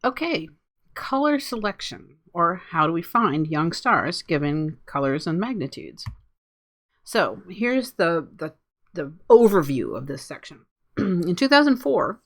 Okay, color selection, or how do we find young stars given colors and magnitudes? So here's the overview of this section. In 2004,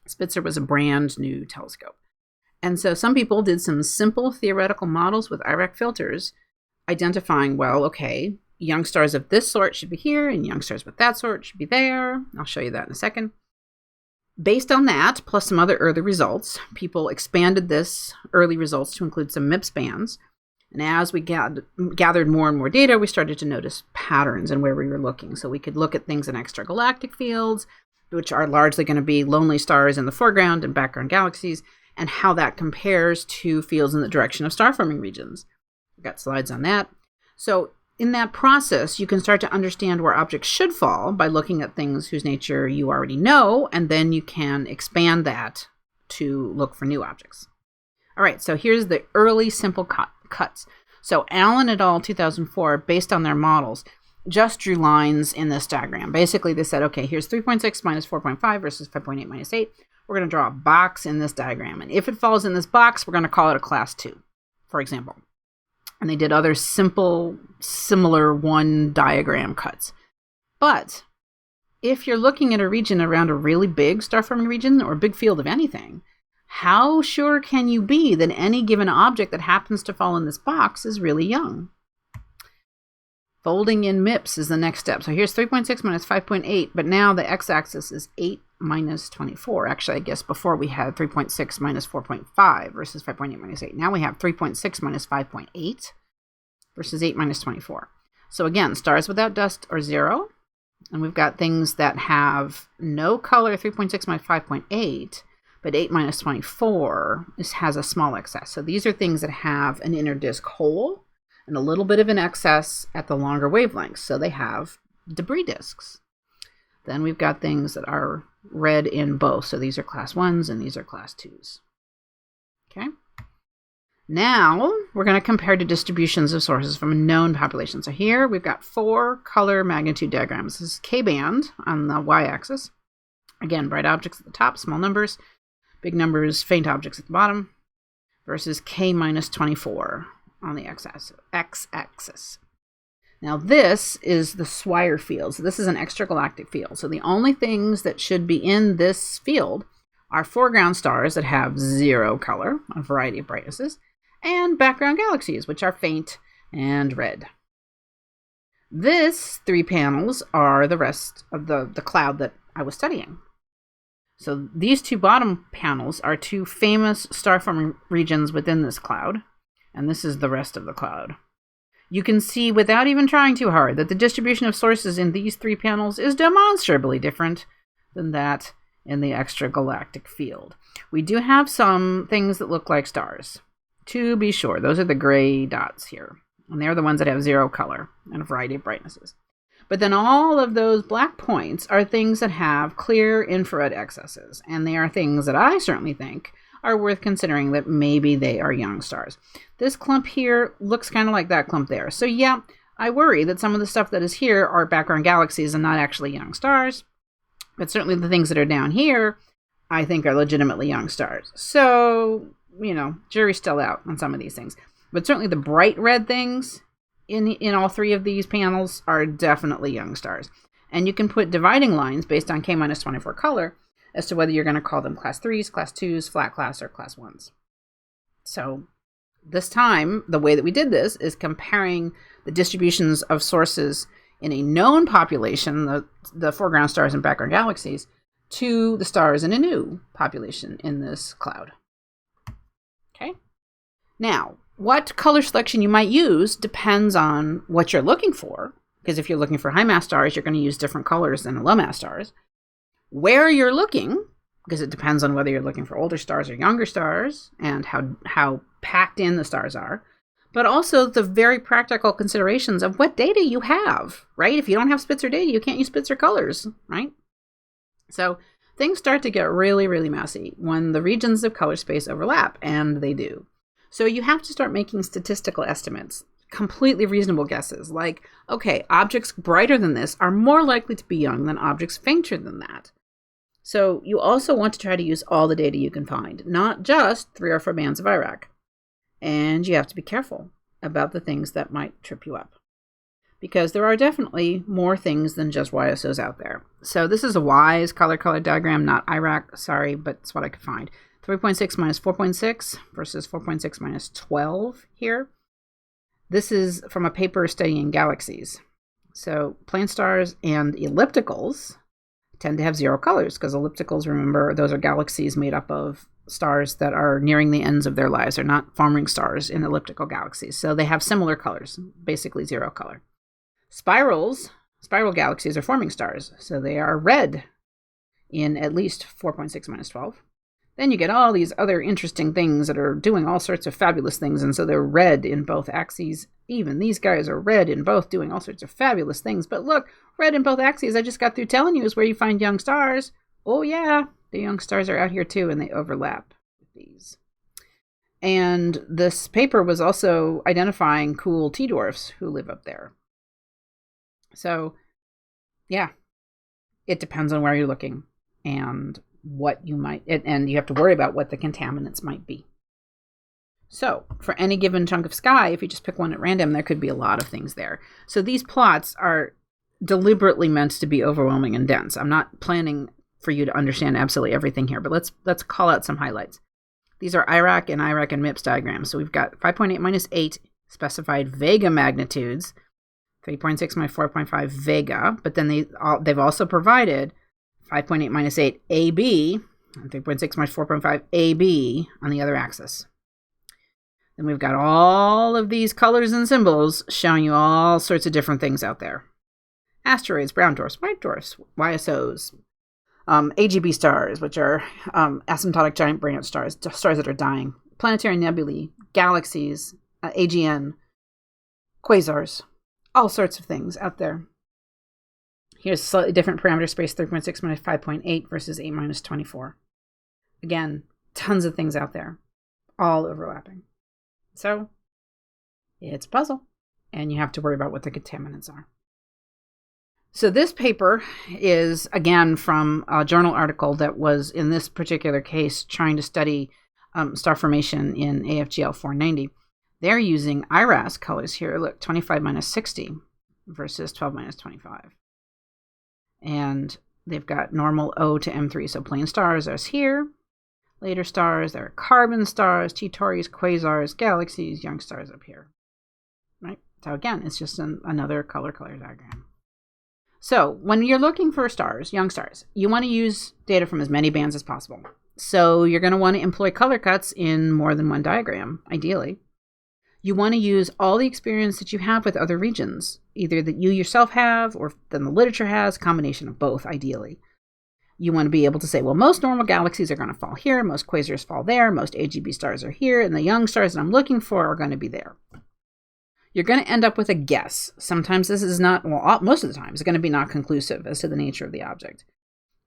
Spitzer was a brand new telescope. And so some people did some simple theoretical models with IRAC filters, identifying, well, okay, young stars of this sort should be here, and young stars with that sort should be there. I'll show you that in a second. Based on that, plus some other early results, people expanded this early results to include some MIPS bands. And as we gathered more and more data, we started to notice patterns in where we were looking. So we could look at things in extragalactic fields, which are largely going to be lonely stars in the foreground and background galaxies, and how that compares to fields in the direction of star-forming regions. I've got slides on that. So in that process, you can start to understand where objects should fall by looking at things whose nature you already know, and then you can expand that to look for new objects. All right, so here's the early simple cuts. So Allen et al. 2004, based on their models, just drew lines in this diagram. Basically, they said, okay, here's 3.6 minus 4.5 versus 5.8 minus 8. We're going to draw a box in this diagram. And if it falls in this box, we're going to call it a class 2, for example. And they did other simple, similar one diagram cuts. But if you're looking at a region around a really big star-forming region or a big field of anything, how sure can you be that any given object that happens to fall in this box is really young? Folding in MIPS is the next step. So here's 3.6 minus 5.8, but now the x-axis is 8 minus 24. Actually, I guess before we had 3.6 minus 4.5 versus 5.8 minus 8. Now we have 3.6 minus 5.8 versus 8 minus 24. So again, stars without dust are 0. And we've got things that have no color, 3.6 minus 5.8, but 8 minus 24 has a small excess. So these are things that have an inner disk hole and a little bit of an excess at the longer wavelengths. So they have debris disks. Then we've got things that are red in both. So these are class 1s and these are class 2s. Okay. Now we're going to compare to distributions of sources from a known population. So here we've got 4 color magnitude diagrams. This is K-band on the y-axis. Again, bright objects at the top, small numbers, big numbers, faint objects at the bottom, versus K minus 24 on the x-axis. Now this is the Swire field. So this is an extragalactic field. So the only things that should be in this field are foreground stars that have 0 color, a variety of brightnesses, and background galaxies, which are faint and red. This 3 panels are the rest of the cloud that I was studying. So these 2 bottom panels are 2 famous star-forming regions within this cloud, and this is the rest of the cloud. You can see without even trying too hard that the distribution of sources in these 3 panels is demonstrably different than that in the extragalactic field. We do have some things that look like stars, to be sure. Those are the gray dots here, and they're the ones that have 0 color and a variety of brightnesses. But then all of those black points are things that have clear infrared excesses, and they are things that I certainly think are worth considering that maybe they are young stars. This clump here looks kind of like that clump there. So yeah, I worry that some of the stuff that is here are background galaxies and not actually young stars. But certainly the things that are down here, I think are legitimately young stars. So, jury's still out on some of these things. But certainly the bright red things in all 3 of these panels are definitely young stars. And you can put dividing lines based on K minus 24 color as to whether you're going to call them class 3s, class 2s, flat class, or class 1s. So this time, the way that we did this is comparing the distributions of sources in a known population, the foreground stars and background galaxies, to the stars in a new population in this cloud. Okay. Now, what color selection you might use depends on what you're looking for, because if you're looking for high mass stars, you're going to use different colors than low mass stars. Where you're looking, because it depends on whether you're looking for older stars or younger stars and how packed in the stars are, but also the very practical considerations of what data you have, right? If you don't have Spitzer data, you can't use Spitzer colors, right? So things start to get really, really messy when the regions of color space overlap, and they do. So you have to start making statistical estimates, completely reasonable guesses, like, okay, objects brighter than this are more likely to be young than objects fainter than that. So you also want to try to use all the data you can find, not just 3 or 4 bands of IRAC. And you have to be careful about the things that might trip you up, because there are definitely more things than just YSOs out there. So this is a WISE color diagram, not IRAC, sorry, but it's what I could find. 3.6 minus 4.6 versus 4.6 minus 12 here. This is from a paper studying galaxies. So plain stars and ellipticals tend to have 0 colors, because ellipticals, remember, those are galaxies made up of stars that are nearing the ends of their lives. They're not forming stars in elliptical galaxies. So they have similar colors, basically 0 color. Spiral galaxies are forming stars. So they are red in at least 4.6 minus 12. Then you get all these other interesting things that are doing all sorts of fabulous things. And so they're red in both axes. Even these guys are red in both, doing all sorts of fabulous things. But look, red in both axes, I just got through telling you, is where you find young stars. Oh yeah, the young stars are out here too, and they overlap with these. And this paper was also identifying cool T-dwarfs who live up there. So yeah, it depends on where you're looking and what you might, and you have to worry about what the contaminants might be. So for any given chunk of sky, if you just pick one at random, there could be a lot of things there. So these plots are deliberately meant to be overwhelming and dense. I'm not planning for you to understand absolutely everything here, but let's call out some highlights. These are IRAC and MIPS diagrams. So we've got 5.8 minus 8 specified Vega magnitudes, 3.6 minus 4.5 Vega, but then they've also provided 5.8 minus 8 AB and 3.6 minus 4.5 AB on the other axis. Then we've got all of these colors and symbols showing you all sorts of different things out there. Asteroids, brown dwarfs, white dwarfs, YSOs, AGB stars, which are asymptotic giant branch stars, stars that are dying, planetary nebulae, galaxies, AGN, quasars, all sorts of things out there. Here's slightly different parameter space, 3.6 minus 5.8 versus 8 minus 24. Again, tons of things out there, all overlapping. So it's a puzzle, and you have to worry about what the contaminants are. So this paper is, again, from a journal article that was, in this particular case, trying to study star formation in AFGL 490. They're using IRAS colors here. Look, 25 minus 60 versus 12 minus 25. And they've got normal O to M3. So plain stars are here. Later stars, there are carbon stars, T-Tauri, quasars, galaxies, young stars up here. Right? So again, it's just another color diagram. So when you're looking for stars, young stars, you want to use data from as many bands as possible. So you're going to want to employ color cuts in more than one diagram, ideally. You want to use all the experience that you have with other regions, either that you yourself have or that the literature has, a combination of both, ideally. You want to be able to say, well, most normal galaxies are going to fall here, most quasars fall there, most AGB stars are here, and the young stars that I'm looking for are going to be there. You're going to end up with a guess. Sometimes this is not, well, most of the time, it's going to be not conclusive as to the nature of the object.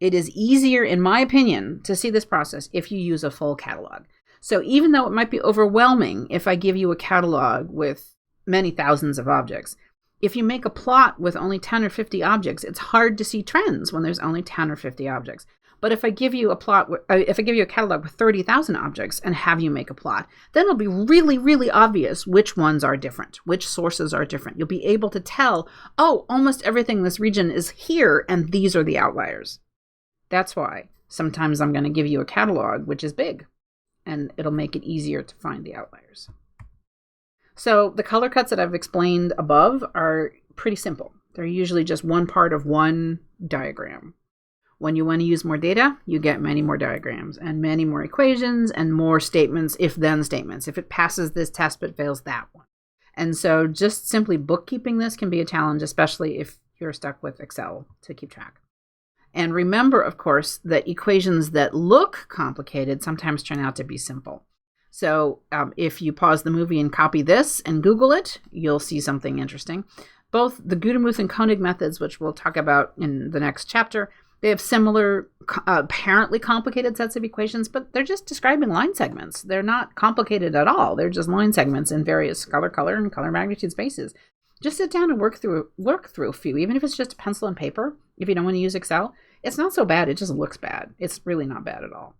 It is easier, in my opinion, to see this process if you use a full catalog. So even though it might be overwhelming if I give you a catalog with many thousands of objects, if you make a plot with only 10 or 50 objects, it's hard to see trends when there's only 10 or 50 objects. But if I give you a catalog with 30,000 objects and have you make a plot, then it'll be really, really obvious which ones are different, which sources are different. You'll be able to tell, oh, almost everything in this region is here, and these are the outliers. That's why sometimes I'm going to give you a catalog which is big, and it'll make it easier to find the outliers. So the color cuts that I've explained above are pretty simple. They're usually just one part of one diagram. When you want to use more data, you get many more diagrams and many more equations and more statements, if-then statements. If it passes this test but fails that one. And so just simply bookkeeping this can be a challenge, especially if you're stuck with Excel to keep track. And remember, of course, that equations that look complicated sometimes turn out to be simple. So if you pause the movie and copy this and Google it, you'll see something interesting. Both the Gudemuth and Koenig methods, which we'll talk about in the next chapter, they have similar, apparently complicated sets of equations, but they're just describing line segments. They're not complicated at all. They're just line segments in various color, and color magnitude spaces. Just sit down and work through a few, even if it's just a pencil and paper. If you don't want to use Excel, It's not so bad. It just looks bad. It's really not bad at all.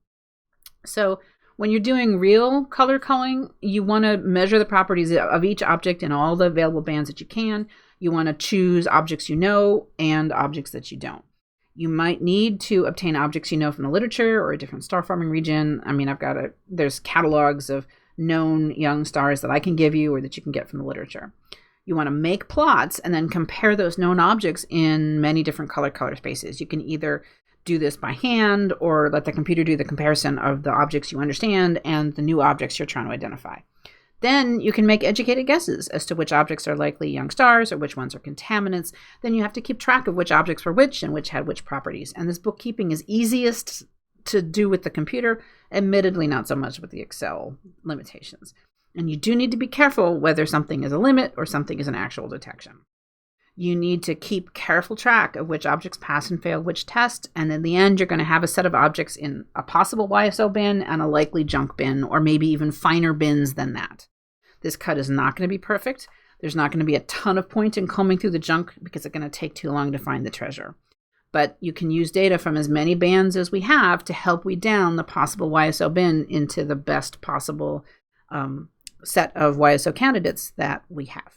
So when you're doing real color culling, you want to measure the properties of each object in all the available bands that you can. You want to choose objects you know and objects that you don't. You might need to obtain objects you know from the literature or a different star forming region. I mean, there's catalogs of known young stars that I can give you or that you can get from the literature. You want to make plots and then compare those known objects in many different color spaces. You can either do this by hand or let the computer do the comparison of the objects you understand and the new objects you're trying to identify. Then you can make educated guesses as to which objects are likely young stars or which ones are contaminants. Then you have to keep track of which objects were which and which had which properties. And this bookkeeping is easiest to do with the computer, admittedly not so much with the Excel limitations. And you do need to be careful whether something is a limit or something is an actual detection. You need to keep careful track of which objects pass and fail which test, and in the end, you're going to have a set of objects in a possible YSO bin and a likely junk bin, or maybe even finer bins than that. This cut is not going to be perfect. There's not going to be a ton of point in combing through the junk because it's going to take too long to find the treasure. But you can use data from as many bands as we have to help weed down the possible YSO bin into the best possible set of YSO candidates that we have.